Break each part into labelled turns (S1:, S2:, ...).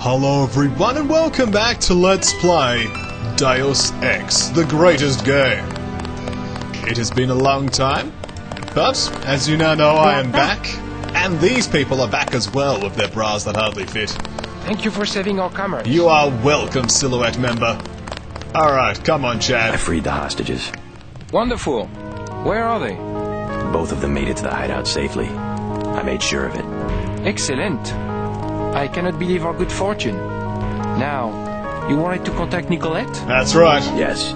S1: Hello everyone and welcome back to Let's Play Deus Ex, the greatest game. It has been a long time, but as you now know I am back, and these people are back as well with their bras that hardly fit.
S2: Thank you for saving our comrades.
S1: You are welcome, Silhouette member. Alright, come on Chad.
S3: I freed the hostages.
S2: Wonderful. Where are they?
S3: Both of them made it to the hideout safely. I made sure of it.
S2: Excellent. I cannot believe our good fortune. Now, you wanted to contact Nicolette?
S1: That's right.
S3: Yes.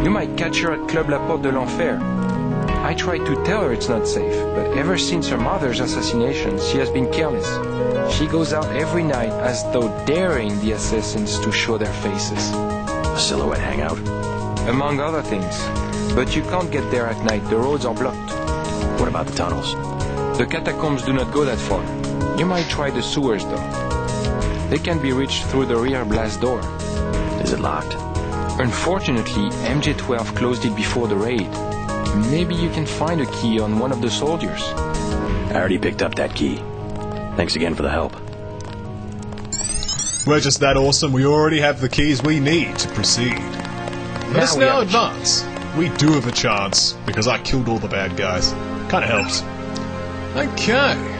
S2: You might catch her at Club La Porte de l'Enfer. I tried to tell her it's not safe, but ever since her mother's assassination, she has been careless. She goes out every night as though daring the assassins to show their faces.
S3: A Silhouette hangout?
S2: Among other things. But you can't get there at night, the roads are blocked.
S3: What about the tunnels?
S2: The catacombs do not go that far. You might try the sewers, though. They can be reached through the rear blast door.
S3: Is it locked?
S2: Unfortunately, MJ-12 closed it before the raid. Maybe you can find a key on one of the soldiers.
S3: I already picked up that key. Thanks again for the help.
S1: We're just that awesome, we already have the keys we need to proceed. Let us now advance. We do have a chance, because I killed all the bad guys. Kinda helps. Okay.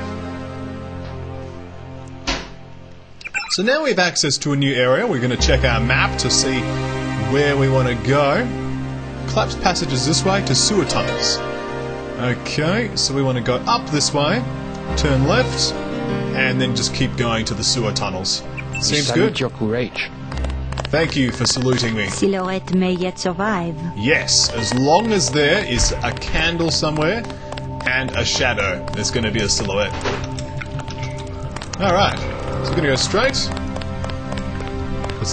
S1: So now we have access to a new area. We're going to check our map to see where we want to go. Collapsed passages this way to sewer tunnels. Okay, so we want to go up this way, turn left, and then just keep going to the sewer tunnels. Seems good.
S2: Your courage.
S1: Thank you for saluting me.
S4: Silhouette may yet survive.
S1: Yes, as long as there is a candle somewhere and a shadow, there's going to be a silhouette. Alright. So we're going to go straight.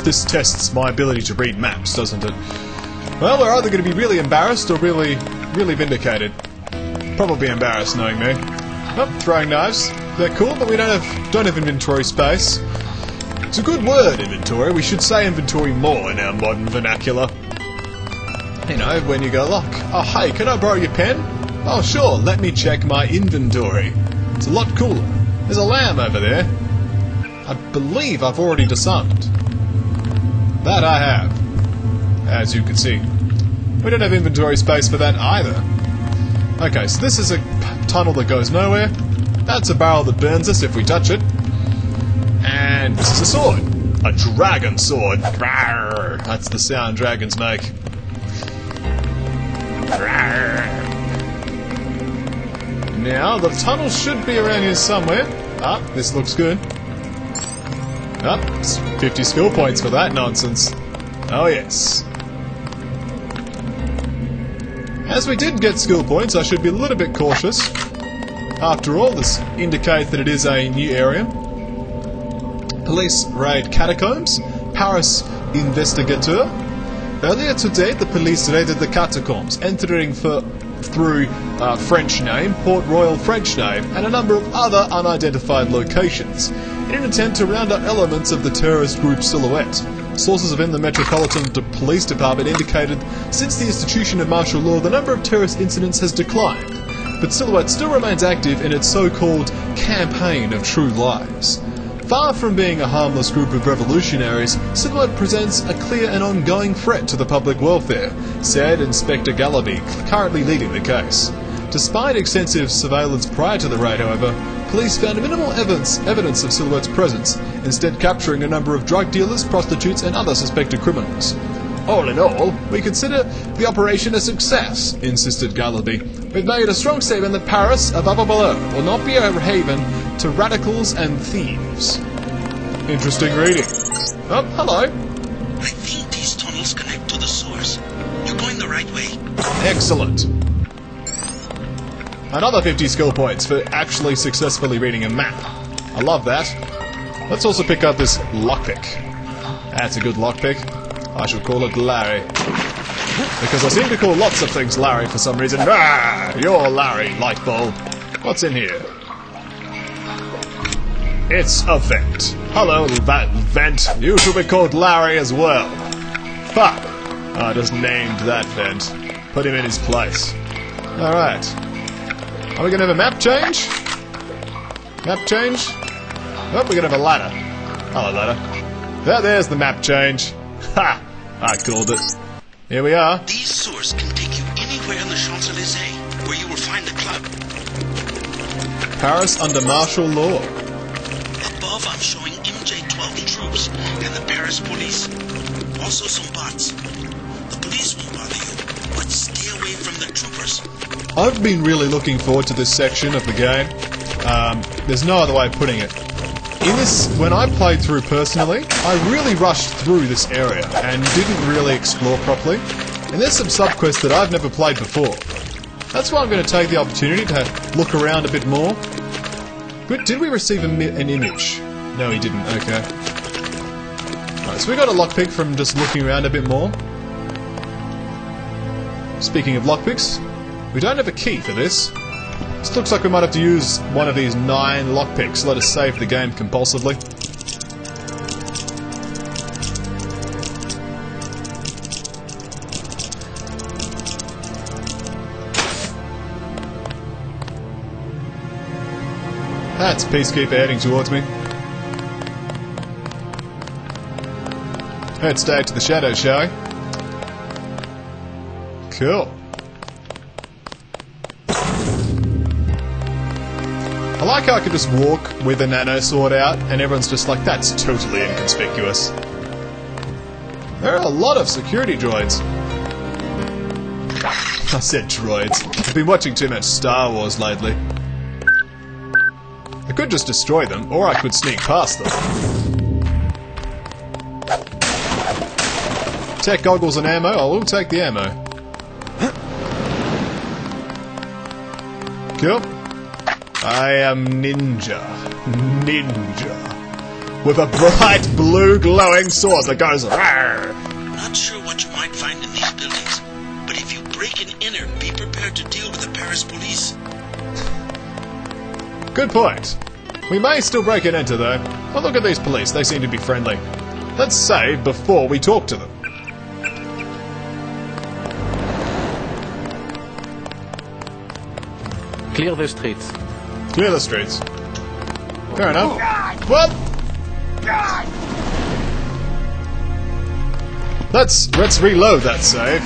S1: This tests my ability to read maps, doesn't it? Well, we're either going to be really embarrassed or really vindicated. Probably embarrassed, knowing me. Oh, throwing knives. They're cool, but we don't have inventory space. It's a good word, inventory. We should say inventory more in our modern vernacular. You know, when you go, look, oh hey, can I borrow your pen? Oh sure, let me check my inventory. It's a lot cooler. There's a lamb over there. I believe I've already disarmed. That I have, as you can see. We don't have inventory space for that either. Okay, so this is a tunnel that goes nowhere. That's a barrel that burns us if we touch it. And this is a sword. A dragon sword. Rawr. That's the sound dragons make. Rawr. Now, the tunnel should be around here somewhere. Ah, this looks good. Ah, 50 skill points for that nonsense. Oh yes. As we did get skill points, I should be a little bit cautious. After all, this indicates that it is a new area. Police raid catacombs. Paris investigateur. Earlier today, the police raided the catacombs, entering through French name, Port Royal French name, and a number of other unidentified locations, in an attempt to round up elements of the terrorist group Silhouette. Sources within the Metropolitan Police Department indicated since the institution of martial law, the number of terrorist incidents has declined, but Silhouette still remains active in its so-called campaign of true lives. Far from being a harmless group of revolutionaries, Silhouette presents a clear and ongoing threat to the public welfare, said Inspector Gallaby, currently leading the case. Despite extensive surveillance prior to the raid, however, police found minimal evidence of Silhouette's presence, instead capturing a number of drug dealers, prostitutes and other suspected criminals. All in all, we consider the operation a success, insisted Gallaby. We've made a strong statement that Paris, above or below, will not be a haven to radicals and thieves. Interesting reading. Oh, hello.
S5: I think these tunnels connect to the sewers. You're going the right way.
S1: Excellent. Another 50 skill points for actually successfully reading a map. I love that. Let's also pick up this lockpick. That's a good lockpick. I shall call it Larry. Because I seem to call lots of things Larry for some reason. Ah, you're Larry, Lightbulb. What's in here? It's a vent. Hello, that vent. You should be called Larry as well. Fuck. I just named that vent. Put him in his place. Alright. Are we gonna have a map change? Map change? Oh, we're gonna have a ladder. Hello, ladder. There's the map change. Ha! I called it. Here we are.
S5: These sewers can take you anywhere in the Champs-Elysees, where you will find the club.
S1: Paris under martial law.
S5: Above, I'm showing MJ-12 troops and the Paris police. Also some bots. The police won't bother you, but stay away from the troopers.
S1: I've been really looking forward to this section of the game. There's no other way of putting it. In this, when I played through personally, I really rushed through this area and didn't really explore properly. And there's some subquests that I've never played before. That's why I'm going to take the opportunity to look around a bit more. But did we receive an image? No, he didn't. Okay. Alright, so we got a lockpick from just looking around a bit more. Speaking of lockpicks, we don't have a key for this. This looks like we might have to use one of these 9 lockpicks. Let us save the game compulsively. That's Peacekeeper heading towards me. Let's stay to the shadows, shall we? Cool. I like how I could just walk with a nano sword out and everyone's just like, that's totally inconspicuous. There are a lot of security droids. I said droids. I've been watching too much Star Wars lately. I could just destroy them, or I could sneak past them. Tech goggles and ammo, I will take the ammo. Cool. I am Ninja. Ninja. With a bright blue glowing sword that goes rawr.
S5: Not sure what you might find in these buildings, but if you break and enter, be prepared to deal with the Paris police.
S1: Good point. We may still break and enter though. Well, look at these police, they seem to be friendly. Let's save before we talk to them.
S6: Clear the streets.
S1: Clear the streets. Fair enough. What? Let's reload that save.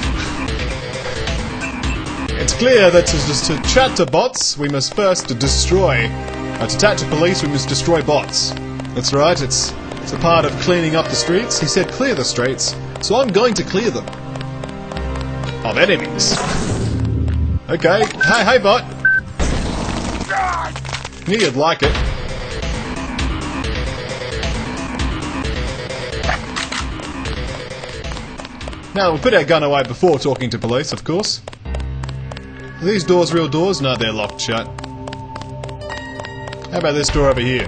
S1: It's clear that to chat to bots, we must first destroy. To chat to police, we must destroy bots. That's right. It's a part of cleaning up the streets. He said clear the streets, so I'm going to clear them of enemies. Okay. Hey, bot. Knew you'd like it. Now, we'll put our gun away before talking to police, of course. Are these doors real doors? No, they're locked shut. How about this door over here?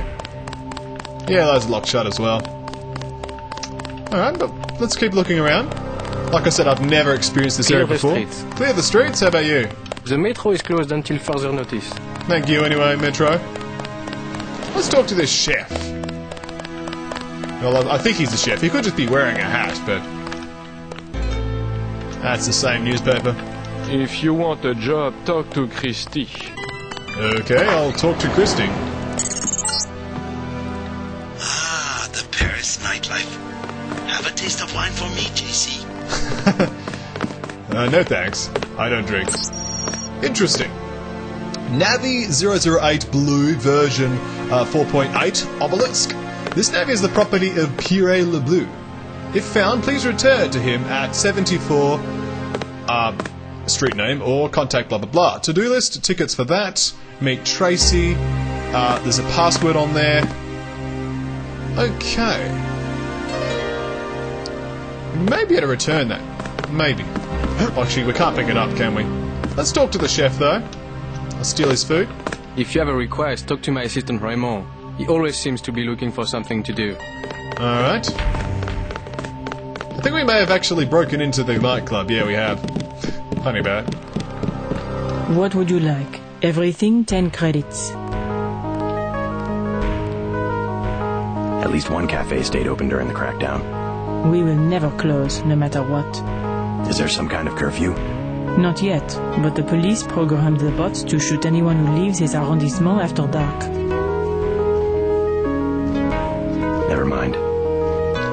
S1: Yeah, those are locked shut as well. Alright, but let's keep looking around. Like I said, I've never experienced this area before. Clear the streets? How about you?
S6: The metro is closed until further notice.
S1: Thank you anyway, Metro. Let's talk to this chef. Well, I think he's the chef. He could just be wearing a hat, but... That's the same newspaper.
S2: If you want a job, talk to Christy.
S1: Okay, I'll talk to Christy.
S5: Ah, the Paris nightlife. Have a taste of wine for me, JC?
S1: No thanks. I don't drink. Interesting. Navi 008 Blue version 4.8 Obelisk. This Navi is the property of Pierre Le Bleu. If found, please return to him at 74 street name or contact blah blah blah. To-do list, tickets for that. Meet Tracy. There's a password on there. Okay. Maybe to return that. Maybe. Actually, we can't pick it up, can we? Let's talk to the chef, though. I'll steal his food.
S6: If you have a request, talk to my assistant Raymond. He always seems to be looking for something to do.
S1: Alright. I think we may have actually broken into the nightclub. Yeah, we have. Funny about it.
S7: What would you like? Everything 10 credits.
S3: At least one cafe stayed open during the crackdown.
S7: We will never close, no matter what.
S3: Is there some kind of curfew?
S7: Not yet, but the police programmed the bots to shoot anyone who leaves his arrondissement after dark.
S3: Never mind.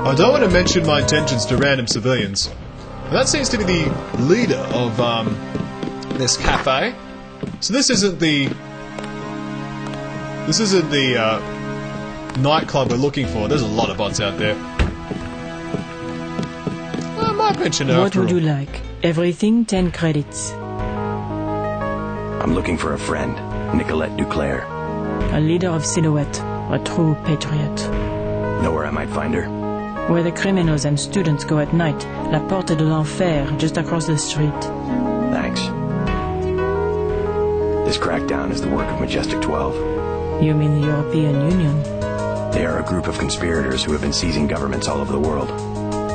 S1: I don't want to mention my intentions to random civilians. That seems to be the leader of this cafe. So this isn't the nightclub we're looking for. There's a lot of bots out there. I might mention
S7: What
S1: after
S7: would
S1: all.
S7: you like? Everything 10 credits.
S3: I'm looking for a friend, Nicolette Duclair.
S7: A leader of Silhouette. A true patriot.
S3: Know where I might find her?
S7: Where the criminals and students go at night. La Porte de l'Enfer, just across the street.
S3: Thanks. This crackdown is the work of Majestic 12.
S7: You mean the European Union?
S3: They are a group of conspirators who have been seizing governments all over the world.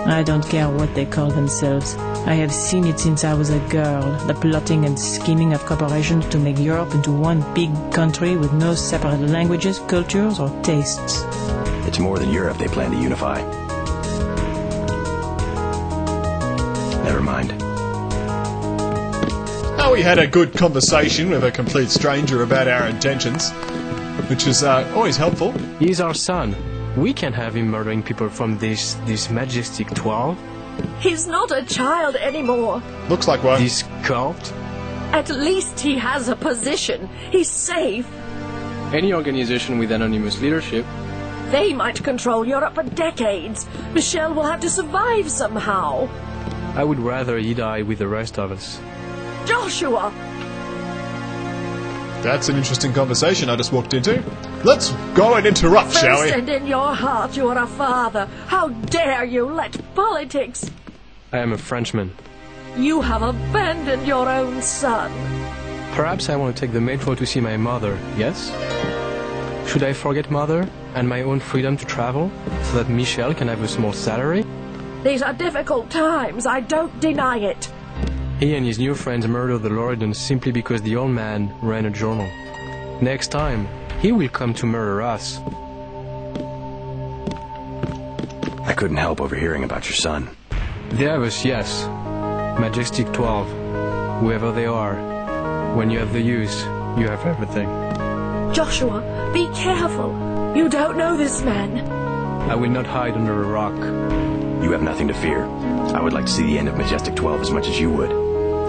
S7: I don't care what they call themselves. I have seen it since I was a girl, the plotting and scheming of corporations to make Europe into one big country with no separate languages, cultures, or tastes.
S3: It's more than Europe they plan to unify. Never mind.
S1: Oh, we had a good conversation with a complete stranger about our intentions, which is always helpful.
S6: He's our son. We can't have him murdering people from this Majestic 12.
S8: He's not a child anymore.
S1: Looks like one.
S6: This cult.
S8: At least he has a position. He's safe.
S6: Any organization with anonymous leadership.
S8: They might control Europe for decades. Michelle will have to survive somehow.
S6: I would rather he die with the rest of us.
S8: Joshua!
S1: That's an interesting conversation I just walked into. Let's go and interrupt, shall we?
S8: First and in your heart you are a father. How dare you let politics...
S6: I am a Frenchman.
S8: You have abandoned your own son.
S6: Perhaps I want to take the metro to see my mother, yes? Should I forget mother and my own freedom to travel so that Michelle can have a small salary?
S8: These are difficult times, I don't deny it.
S6: He and his new friends murdered the Loredans simply because the old man ran a journal. Next time, he will come to murder us.
S3: I couldn't help overhearing about your son.
S6: They have us, yes. Majestic 12. Whoever they are. When you have the use, you have everything.
S8: Joshua, be careful. You don't know this man.
S6: I will not hide under a rock.
S3: You have nothing to fear. I would like to see the end of Majestic 12 as much as you would.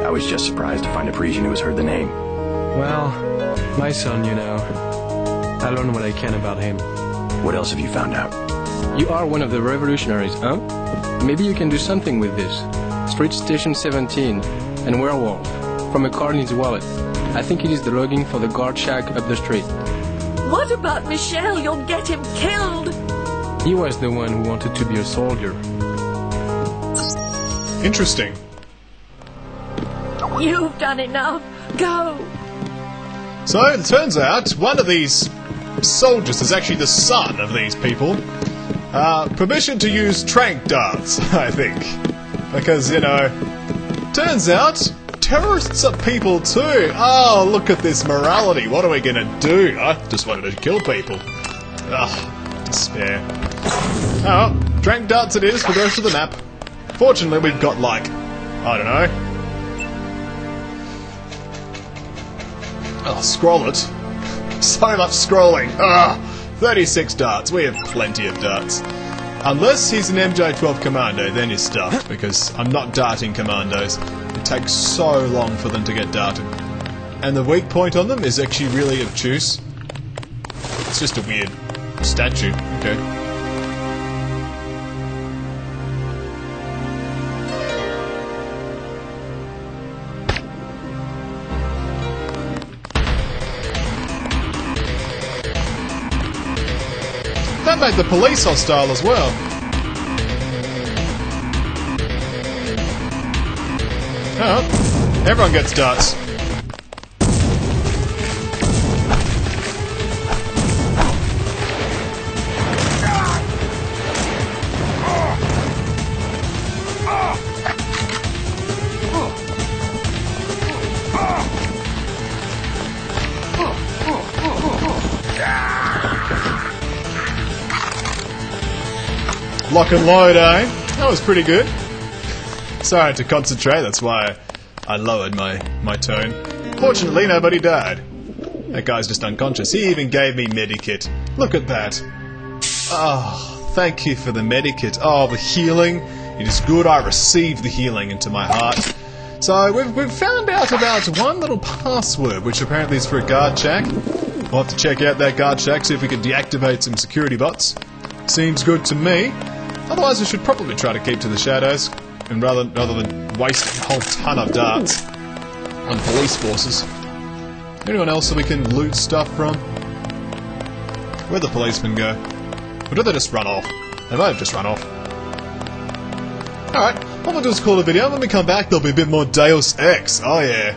S3: I was just surprised to find a Parisian who has heard the name.
S6: Well, my son, you know. I learned what I can about him.
S3: What else have you found out?
S6: You are one of the revolutionaries, huh? Maybe you can do something with this. Street Station 17 and Werewolf from a card in his wallet. I think it is the logging for the guard shack up the street.
S8: What about Michelle? You'll get him killed.
S6: He was the one who wanted to be a soldier.
S1: Interesting.
S8: You've done enough. Go.
S1: So it turns out one of these soldiers is actually the son of these people. Permission to use tranq darts, I think. Because, you know, turns out terrorists are people too. Oh, look at this morality. What are we gonna do? I just wanted to kill people. Ugh, despair. Oh, tranq darts it is for the rest of the map. Fortunately, we've got, like, I don't know. Oh, scroll it. So much scrolling. Ah, 36 darts. We have plenty of darts. Unless he's an MJ-12 commando, then you're stuffed, because I'm not darting commandos. It takes so long for them to get darted. And the weak point on them is actually really obtuse. It's just a weird statue. Okay. That made the police hostile as well. Oh, everyone gets darts. Lock and load, eh? That was pretty good. Sorry, I had to concentrate, that's why I lowered my tone. Fortunately, nobody died. That guy's just unconscious. He even gave me medikit. Look at that. Oh, thank you for the medikit. Oh, the healing. It is good. I received the healing into my heart. So we've found out about one little password, which apparently is for a guard shack. We'll have to check out that guard shack, see if we can deactivate some security bots. Seems good to me. Otherwise, we should probably try to keep to the shadows, and rather than waste a whole ton of darts on police forces. Anyone else that we can loot stuff from? Where'd the policemen go? Or did they just run off? They might have just run off. Alright, what we'll do is call the video, and when we come back there'll be a bit more Deus Ex. Oh yeah.